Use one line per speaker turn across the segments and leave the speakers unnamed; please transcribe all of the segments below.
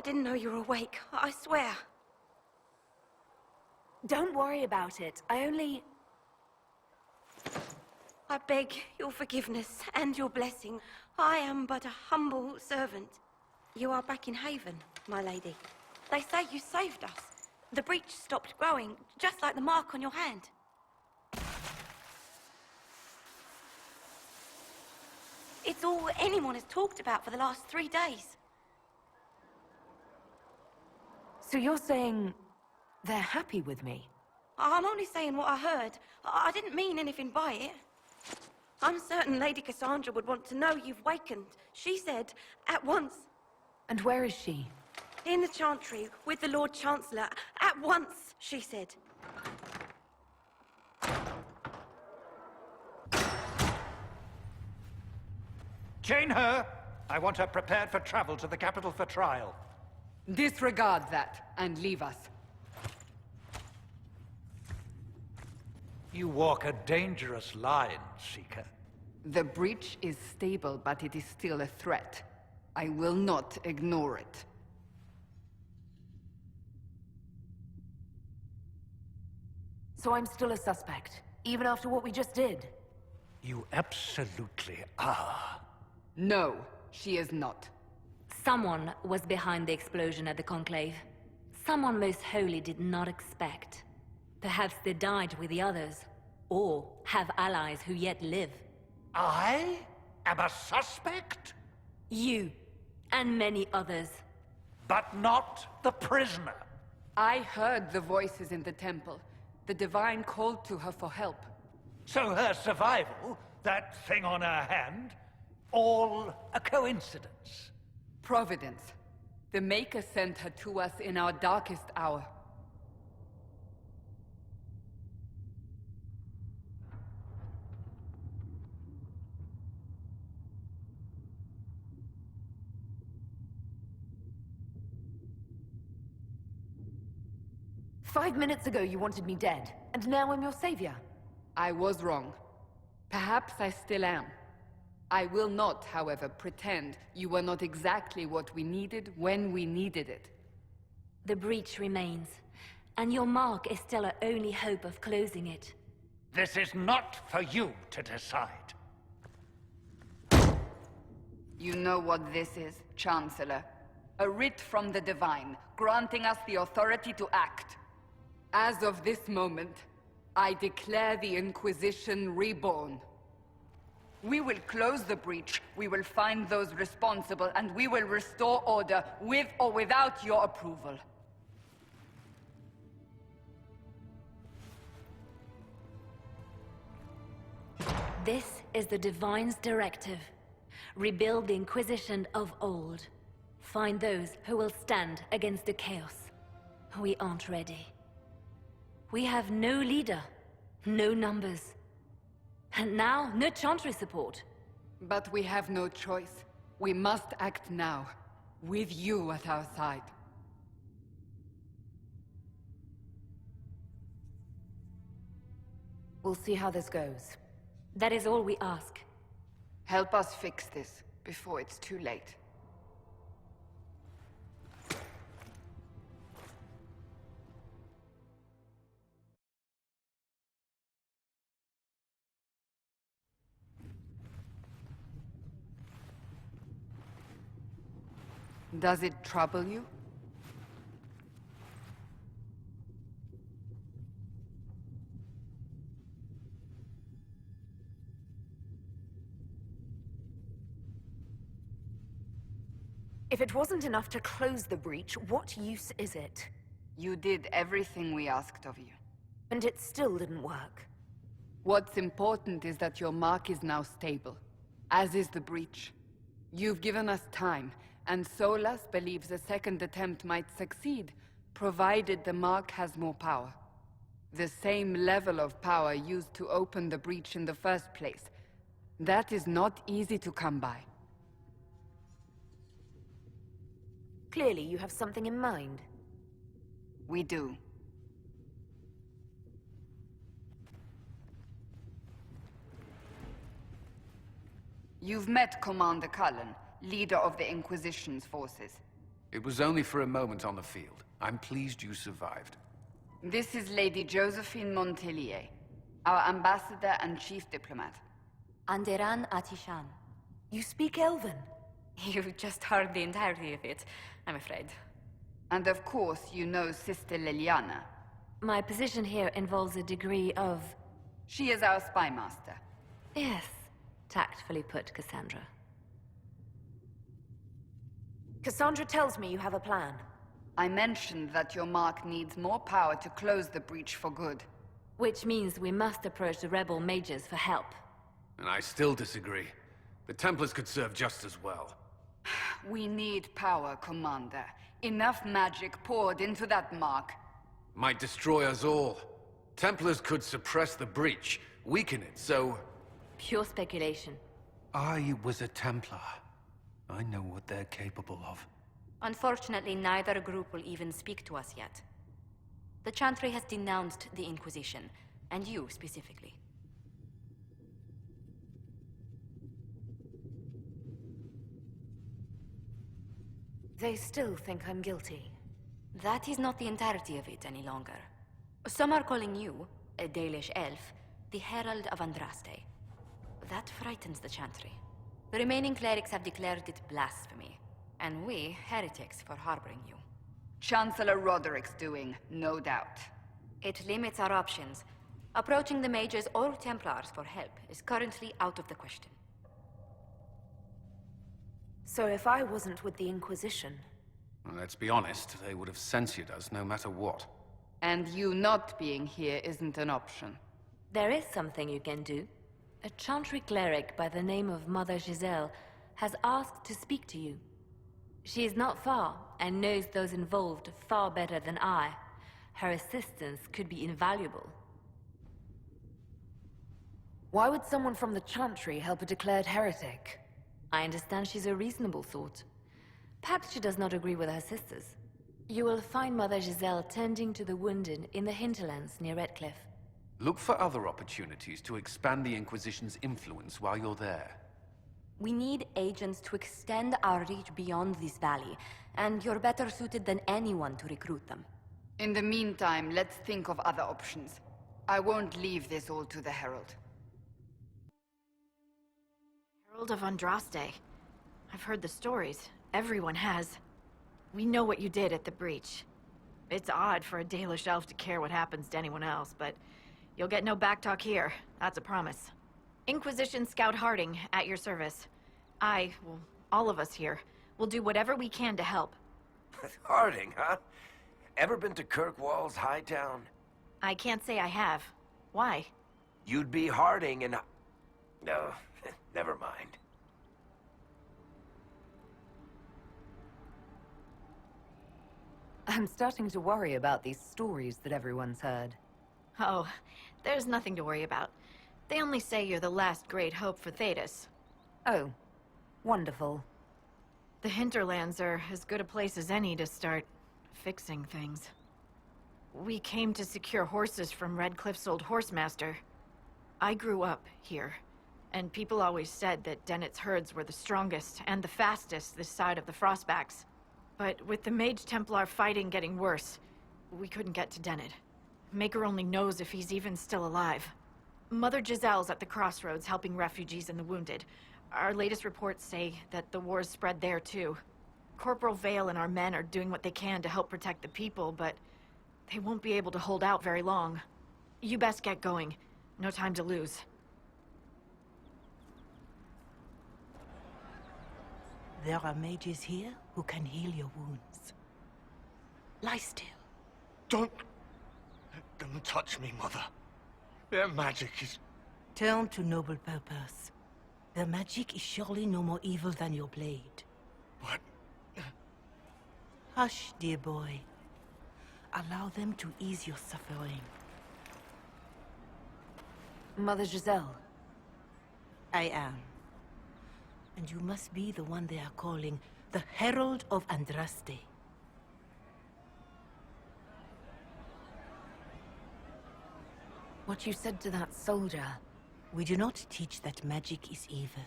didn't know you were awake, I swear.
Don't worry about it. I
beg your forgiveness and your blessing. I am but a humble servant. You are back in Haven, my lady. They say you saved us. The breach stopped growing, just like the mark on your hand. It's all anyone has talked about for the last 3 days.
So you're saying they're happy with me?
I'm only saying what I heard. I didn't mean anything by it. I'm certain Lady Cassandra would want to know you've wakened. She said, at once.
And where is she?
In the Chantry, with the Lord Chancellor. At once, she said.
Chain her! I want her prepared for travel to the capital for trial.
Disregard that, and leave us.
You walk a dangerous line, Seeker.
The breach is stable, but it is still a threat. I will not ignore it.
So I'm still a suspect, even after what we just did?
You absolutely are.
No, she is not.
Someone was behind the explosion at the Conclave. Someone most holy did not expect. Perhaps they died with the others, or have allies who yet live.
I am a suspect?
You, and many others.
But not the prisoner.
I heard the voices in the temple. The Divine called to her for help.
So her survival, that thing on her hand, all a coincidence?
Providence. The Maker sent her to us in our darkest hour.
"5 minutes ago you wanted me dead, and now I'm your savior."
I was wrong. Perhaps I still am. I will not, however, pretend you were not exactly what we needed when we needed it.
The breach remains, and your mark is still our only hope of closing it.
This is not for you to decide.
You know what this is, Chancellor? A writ from the Divine, granting us the authority to act. As of this moment, I declare the Inquisition reborn. We will close the breach, we will find those responsible, and we will restore order, with or without your approval.
This is the Divine's directive. Rebuild the Inquisition of old. Find those who will stand against the chaos. We aren't ready. We have no leader, no numbers. And now, no Chantry support.
But we have no choice. We must act now, with you at our side.
We'll see how this goes.
That is all we ask.
Help us fix this, before it's too late. Does it trouble you?
If it wasn't enough to close the breach, what use is it?
You did everything we asked of you.
And it still didn't work.
What's important is that your mark is now stable, as is the breach. You've given us time, and Solas believes a second attempt might succeed, provided the mark has more power. The same level of power used to open the breach in the first place. That is not easy to come by.
Clearly you have something in mind.
We do. You've met Commander Cullen, leader of the Inquisition's forces.
It was only for a moment on the field. I'm pleased you survived.
This is Lady Josephine Montelier, our ambassador and chief diplomat.
Anderan Atishan.
You speak Elven?
You just heard the entirety of it, I'm afraid.
And of course, you know Sister Liliana.
My position here involves a degree of...
She is our spy master.
Yes, tactfully put, Cassandra.
Cassandra tells me you have a plan.
I mentioned that your mark needs more power to close the breach for good.
Which means we must approach the rebel mages for help.
And I still disagree. The Templars could serve just as well.
We need power, Commander. Enough magic poured into that mark.
Might destroy us all. Templars could suppress the breach, weaken it, so...
Pure speculation.
I was a Templar. I know what they're capable of.
Unfortunately, neither group will even speak to us yet. The Chantry has denounced the Inquisition, and you specifically.
They still think I'm guilty.
That is not the entirety of it any longer. Some are calling you, a Dalish elf, the Herald of Andraste. That frightens the Chantry. The remaining clerics have declared it blasphemy, and we, heretics, for harboring you.
Chancellor Roderick's doing, no doubt.
It limits our options. Approaching the mages or Templars for help is currently out of the question.
So if I wasn't with the Inquisition...
Well, let's be honest, they would have censured us no matter what.
And you not being here isn't an option.
There is something you can do. A Chantry cleric by the name of Mother Jizelle has asked to speak to you. She is not far, and knows those involved far better than I. Her assistance could be invaluable.
Why would someone from the Chantry help a declared heretic?
I understand she's a reasonable sort. Perhaps she does not agree with her sisters. You will find Mother Jizelle tending to the wounded in the Hinterlands near Redcliffe.
Look for other opportunities to expand the Inquisition's influence while you're there.
We need agents to extend our reach beyond this valley, and you're better suited than anyone to recruit them.
In the meantime, let's think of other options. I won't leave this all to the Herald.
Herald of Andraste. I've heard the stories. Everyone has. We know what you did at the breach. It's odd for a Dalish elf to care what happens to anyone else, but you'll get no backtalk here. That's a promise. Inquisition Scout Harding, at your service. Well, all of us here, will do whatever we can to help.
Harding, huh? Ever been to Kirkwall's Hightown?
I can't say I have. Why?
You'd be Harding and... No, never mind.
I'm starting to worry about these stories that everyone's heard.
Oh, there's nothing to worry about. They only say you're the last great hope for Thedas.
Oh, wonderful.
The Hinterlands are as good a place as any to start fixing things. We came to secure horses from Redcliffe's old horsemaster. I grew up here, and people always said that Dennett's herds were the strongest and the fastest this side of the Frostbacks. But with the Mage Templar fighting getting worse, we couldn't get to Dennett. Maker only knows if he's even still alive. Mother Jizelle's at the crossroads helping refugees and the wounded. Our latest reports say that the war's spread there too. Corporal Vale and our men are doing what they can to help protect the people, but they won't be able to hold out very long. You best get going. No time to lose.
There are mages here who can heal your wounds. Lie still.
Don't touch me, Mother. Their magic is...
Turn to noble purpose. Their magic is surely no more evil than your blade.
But...
Hush, dear boy. Allow them to ease your suffering.
Mother Jizelle.
I am. And you must be the one they are calling the Herald of Andraste.
What you said to that soldier...
We do not teach that magic is evil.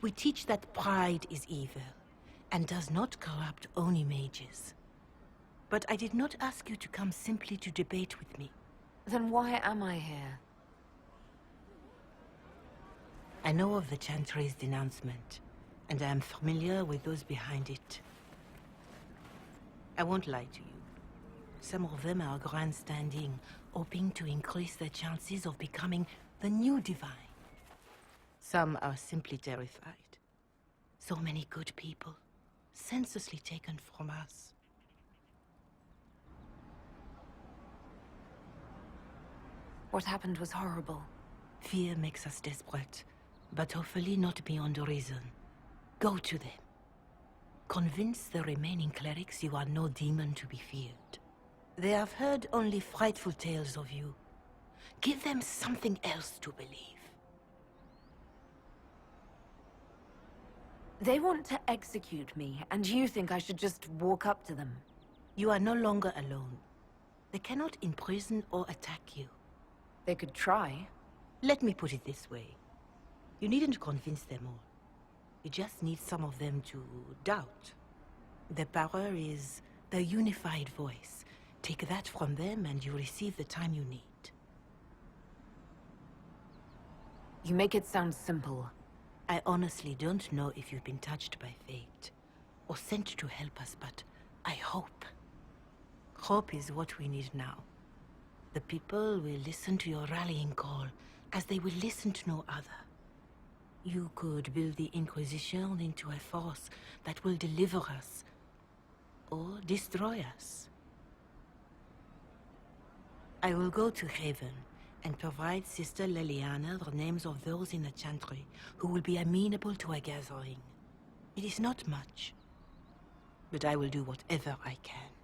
We teach that pride is evil, and does not corrupt only mages. But I did not ask you to come simply to debate with me.
Then why am I here?
I know of the Chantry's denouncement, and I am familiar with those behind it. I won't lie to you. Some of them are grandstanding, hoping to increase their chances of becoming the new divine. Some are simply terrified. So many good people, senselessly taken from us.
What happened was horrible.
Fear makes us desperate, but hopefully not beyond reason. Go to them. Convince the remaining clerics you are no demon to be feared. They have heard only frightful tales of you. Give them something else to believe.
They want to execute me, and you think I should just walk up to them?
You are no longer alone. They cannot imprison or attack you.
They could try.
Let me put it this way. You needn't convince them all. You just need some of them to doubt. Their power is the unified voice. Take that from them and you receive the time you need.
You make it sound simple.
I honestly don't know if you've been touched by fate, or sent to help us, but I hope. Hope is what we need now. The people will listen to your rallying call, as they will listen to no other. You could build the Inquisition into a force that will deliver us, or destroy us. I will go to Haven, and provide Sister Leliana the names of those in the Chantry who will be amenable to a gathering. It is not much, but I will do whatever I can.